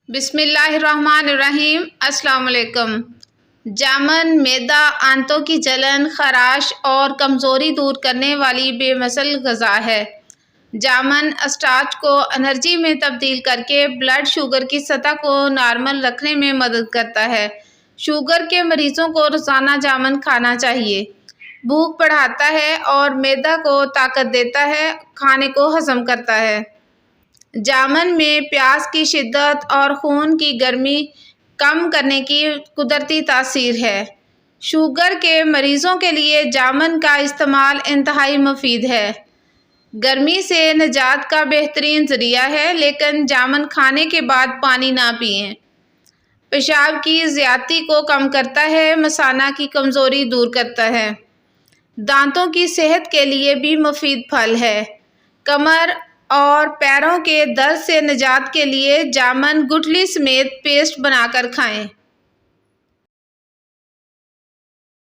بسم اللہ الرحمن الرحیم۔ السلام علیکم۔ جامن معدہ، آنتوں کی جلن، خراش اور کمزوری دور کرنے والی بے مثل غذا ہے۔ جامن اسٹارچ کو انرجی میں تبدیل کر کے بلڈ شوگر کی سطح کو نارمل رکھنے میں مدد کرتا ہے۔ شوگر کے مریضوں کو روزانہ جامن کھانا چاہیے۔ بھوک بڑھاتا ہے اور معدہ کو طاقت دیتا ہے، کھانے کو ہضم کرتا ہے۔ جامن میں پیاز کی شدت اور خون کی گرمی کم کرنے کی قدرتی تاثیر ہے۔ شوگر کے مریضوں کے لیے جامن کا استعمال انتہائی مفید ہے۔ گرمی سے نجات کا بہترین ذریعہ ہے، لیکن جامن کھانے کے بعد پانی نہ پئیں۔ پیشاب کی زیادتی کو کم کرتا ہے، مثانہ کی کمزوری دور کرتا ہے۔ دانتوں کی صحت کے لیے بھی مفید پھل ہے۔ کمر اور پیروں کے درد سے نجات کے لیے جامن گٹھلی سمیت پیسٹ بنا کر کھائیں۔